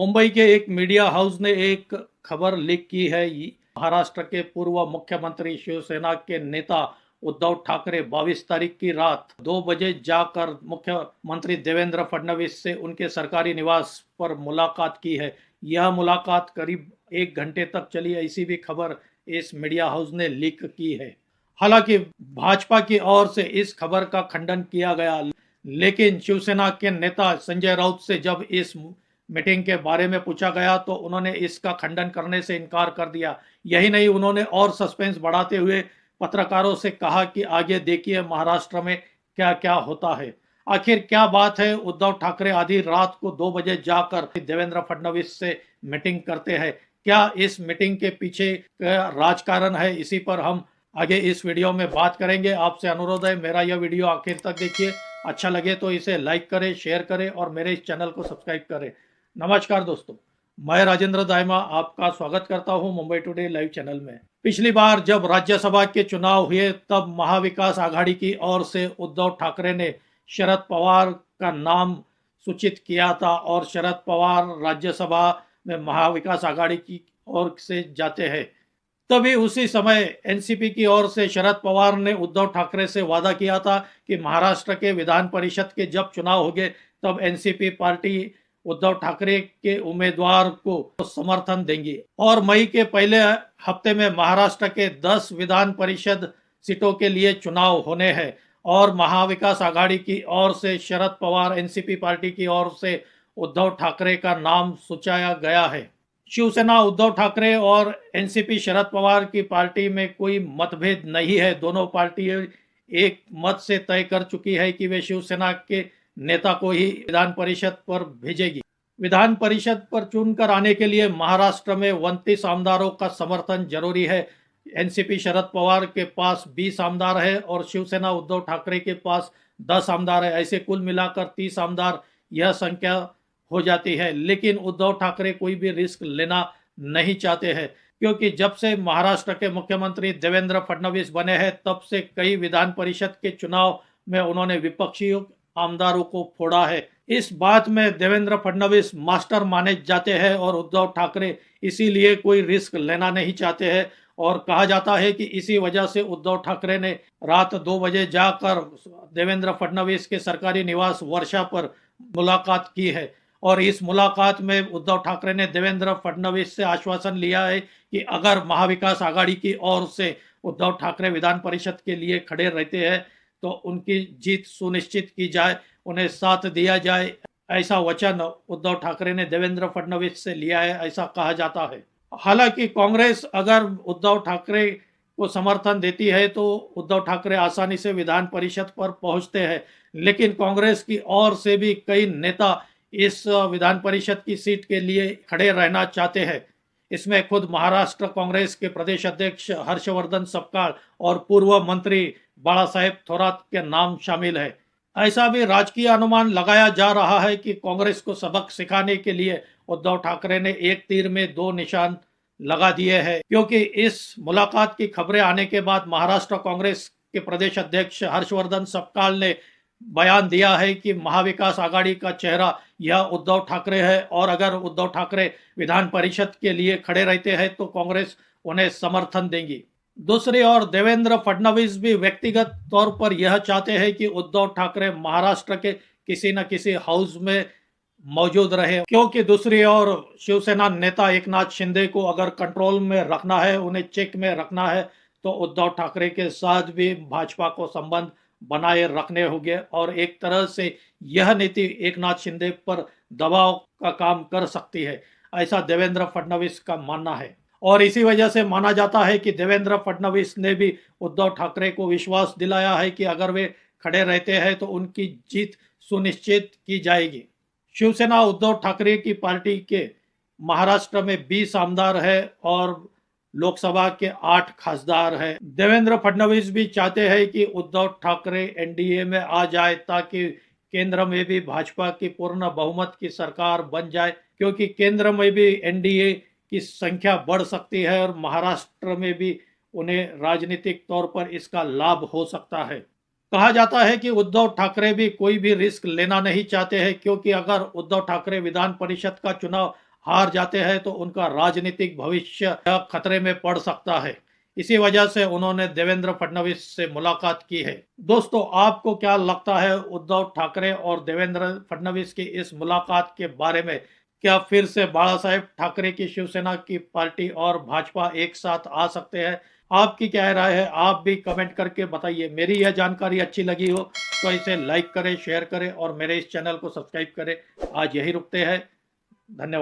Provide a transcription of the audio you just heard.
मुंबई के एक media house ने एक खबर लीक की है। महाराष्ट्र के पूर्व मुख्यमंत्री शिवसेना के नेता उद्धव ठाकरे 22 तारीख की रात 2 बजे जाकर मुख्यमंत्री देवेंद्र फडणवीस से उनके सरकारी निवास पर मुलाकात की है। यह मुलाकात करीब 1 घंटे तक चली, ऐसी भी खबर इस मीडिया हाउस ने लीक की है। हालांकि भाजपा की ओर से इस खबर का खंडन किया गया, लेकिन शिवसेना के नेता संजय राउत से जब इस मीटिंग के बारे में पूछा गया तो उन्होंने इसका खंडन करने से इनकार कर दिया। यही नहीं, उन्होंने और सस्पेंस बढ़ाते हुए पत्रकारों से कहा कि आगे देखिए महाराष्ट्र में क्या क्या होता है। आखिर क्या बात है, उद्धव ठाकरे आधी रात को 2 बजे जाकर देवेंद्र फडणवीस से मीटिंग करते हैं। क्या इस मीटिंग के पीछे राजकारण है, इसी पर हम आगे इस वीडियो में बात करेंगे। आपसे अनुरोध है, मेरा यह वीडियो आखिर तक देखिए। अच्छा लगे तो इसे लाइक करें, शेयर करें और मेरे इस चैनल को सब्सक्राइब करें। नमस्कार दोस्तों, मैं राजेंद्र दाइमा आपका स्वागत करता हूं मुंबई टुडे लाइव चैनल में। पिछली बार जब राज्यसभा के चुनाव हुए तब महाविकास आघाड़ी की ओर से उद्धव ठाकरे ने शरद पवार का नाम सूचित किया था और शरद पवार राज्यसभा में महाविकास आघाड़ी की ओर से जाते हैं। तभी उसी समय एनसीपी की ओर से शरद पवार ने उद्धव ठाकरे से वादा किया था कि महाराष्ट्र के विधान परिषद के जब चुनाव होंगे तब एनसीपी पार्टी उद्धव ठाकरे के उम्मीदवार को समर्थन देंगी। और मई के पहले हफ्ते में महाराष्ट्र के 10 विधान परिषद सीटों के लिए चुनाव होने हैं और महाविकास आघाड़ी की ओर से शरद पवार, एनसीपी पार्टी की ओर से उद्धव ठाकरे का नाम सुझाया गया है। शिवसेना उद्धव ठाकरे और एनसीपी शरद पवार की पार्टी में कोई मतभेद नहीं है। दोनों पार्टियां एक मत से तय कर चुकी है कि वे शिवसेना के नेता को ही विधान परिषद पर भेजेगी। विधान परिषद पर चुनकर आने के लिए महाराष्ट्र में 29 आमदारों का समर्थन जरूरी है। एनसीपी शरद पवार के पास 20 आमदार है और शिवसेना उद्धव ठाकरे के पास 10 आमदार है। ऐसे कुल मिलाकर 30 आमदार यह संख्या हो जाती है। लेकिन उद्धव ठाकरे कोई भी रिस्क लेना नहीं चाहते हैं, क्योंकि जब से महाराष्ट्र के मुख्यमंत्री देवेंद्र फडणवीस बने हैं तब से कई विधान परिषद के चुनाव में उन्होंने विपक्षी आमदारों को फोड़ा है। इस बात में देवेंद्र फडणवीस मास्टर माने जाते हैं और उद्धव ठाकरे इसीलिए कोई रिस्क लेना नहीं चाहते हैं। और कहा जाता है कि इसी वजह से उद्धव ठाकरे ने रात 2 बजे जाकर देवेंद्र फडणवीस के सरकारी निवास वर्षा पर मुलाकात की है। और इस मुलाकात में उद्धव ठाकरे ने देवेंद्र फडणवीस से आश्वासन लिया है कि अगर महाविकास आघाड़ी की ओर से उद्धव ठाकरे विधान परिषद के लिए खड़े रहते हैं तो उनकी जीत सुनिश्चित की जाए, उन्हें साथ दिया जाए। ऐसा वचन उद्धव ठाकरे ने देवेंद्र फडणवीस से लिया है, ऐसा कहा जाता है। हालांकि कांग्रेस अगर उद्धव ठाकरे को समर्थन देती है तो उद्धव ठाकरे आसानी से विधान परिषद पर पहुंचते हैं। लेकिन कांग्रेस की ओर से भी कई नेता इस विधान परिषद की सीट के लिए खड़े रहना चाहते हैं। इसमें खुद महाराष्ट्र कांग्रेस के प्रदेश अध्यक्ष हर्षवर्धन सपकाळ और पूर्व मंत्री बाला साहेब थोरात के नाम शामिल है। ऐसा भी राजकीय अनुमान लगाया जा रहा है कि कांग्रेस को सबक सिखाने के लिए उद्धव ठाकरे ने एक तीर में 2 निशान लगा दिए हैं, क्योंकि इस मुलाकात की खबरें आने के बाद महाराष्ट्र कांग्रेस के प्रदेश अध्यक्ष हर्षवर्धन सपकाळ ने बयान दिया है कि महाविकास आघाड़ी का चेहरा यह उद्धव ठाकरे है और अगर उद्धव ठाकरे विधान परिषद के लिए खड़े रहते हैं तो कांग्रेस उन्हें समर्थन देंगी। दूसरी ओर देवेंद्र फडणवीस भी व्यक्तिगत तौर पर यह चाहते हैं कि उद्धव ठाकरे महाराष्ट्र के किसी न किसी हाउस में मौजूद रहे, क्योंकि दूसरी ओर शिवसेना नेता एकनाथ शिंदे को अगर कंट्रोल में रखना है, उन्हें चेक में रखना है, तो उद्धव ठाकरे के साथ भी भाजपा को संबंध बनाए रखने होंगे और एक तरह से यह नीति एकनाथ शिंदे पर दबाव का काम कर सकती है, ऐसा देवेंद्र फडणवीस का मानना है। और इसी वजह से माना जाता है कि देवेंद्र फडणवीस ने भी उद्धव ठाकरे को विश्वास दिलाया है कि अगर वे खड़े रहते हैं तो उनकी जीत सुनिश्चित की जाएगी। शिवसेना उद्धव ठाकरे की पार्टी के महाराष्ट्र में 20 आमदार है और लोकसभा के 8 खासदार है। देवेंद्र फडणवीस भी चाहते हैं कि उद्धव ठाकरे एनडीए में आ जाए ताकि केंद्र में भी भाजपा की पूर्ण बहुमत की सरकार बन जाए, क्योंकि केंद्र में भी एनडीए की संख्या बढ़ सकती है और महाराष्ट्र में भी उन्हें राजनीतिक तौर पर इसका लाभ हो सकता है। कहा जाता है कि उद्धव ठाकरे भी कोई भी रिस्क लेना नहीं चाहते हैं, क्योंकि अगर उद्धव ठाकरे विधान परिषद का चुनाव हार जाते हैं तो उनका राजनीतिक भविष्य खतरे में पड़ सकता है। इसी वजह से उन्होंने देवेंद्र फडणवीस से मुलाकात की है। दोस्तों, आपको क्या लगता है उद्धव ठाकरे और देवेंद्र फडणवीस की इस मुलाकात के बारे में? क्या फिर से बाला साहेब ठाकरे की शिवसेना की पार्टी और भाजपा एक साथ आ सकते हैं? आपकी क्या राय है? आप भी कमेंट करके बताइए। मेरी यह जानकारी अच्छी लगी हो तो इसे लाइक करें, शेयर करें और मेरे इस चैनल को सब्सक्राइब करें। आज यही रुकते हैं। धन्यवाद।